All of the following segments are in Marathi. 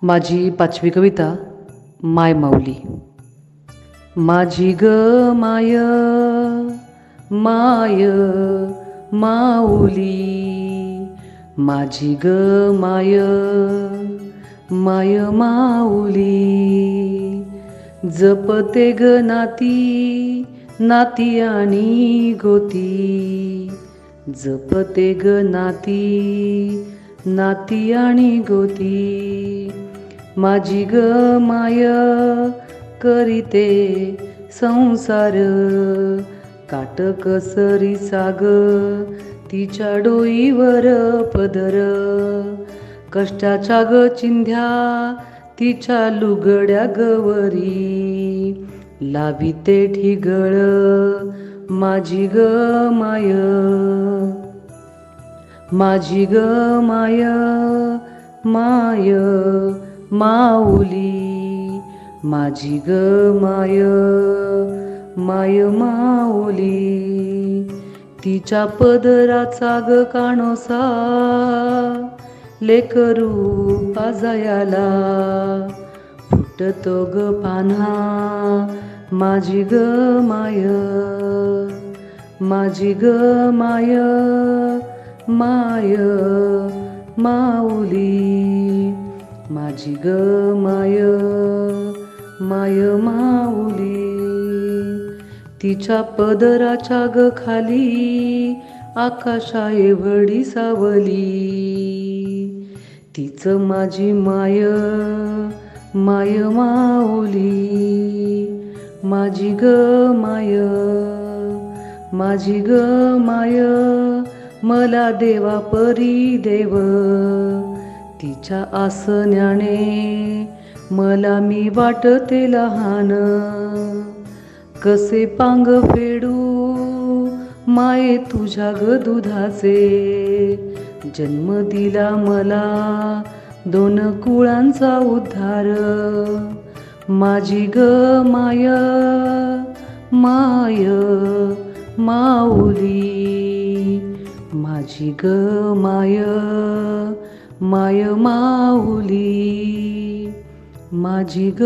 माझी 5वी कविता माय माऊली. माझी ग माय माय माऊली, माझी ग माय माय माऊली. जपते ग नाती नाती आणि गोती, जपते ग नाती नाती आणि गोती. माझी ग माय करीते संसार, काटकसरी साग तिच्या डोईवर पदर. कष्टाच्या ग चिंध्या तिच्या लुगड्या गवरी, लाविते ठिगळ माझी ग माय. माझी ग माय माय माऊली, माझी ग माय माय माऊली. तिच्या पदराचा ग काणोसा लेकरू पाजायाला, फुटतो ग पान्हा माझी ग माय. माझी ग माय माय माऊली, माझी ग माय माय माऊली. तिच्या पदराच्या ग खाली आकाशा एवढी सावली, तीच माझी माय माय माऊली. माझी ग माय माझी ग माय मला देवा परी देव, तिच्या आसन्याने मला मी वाटते लहान. कसे पांग फेडू माये तुझ्या ग दुधाचे, जन्म दिला मला 2 कुळांचा उद्धार. माझी ग माय माय माऊली, माझी ग माय माय माऊली. माझी ग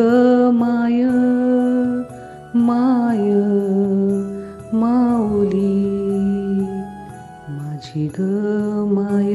माय माय माऊली, माझी ग माय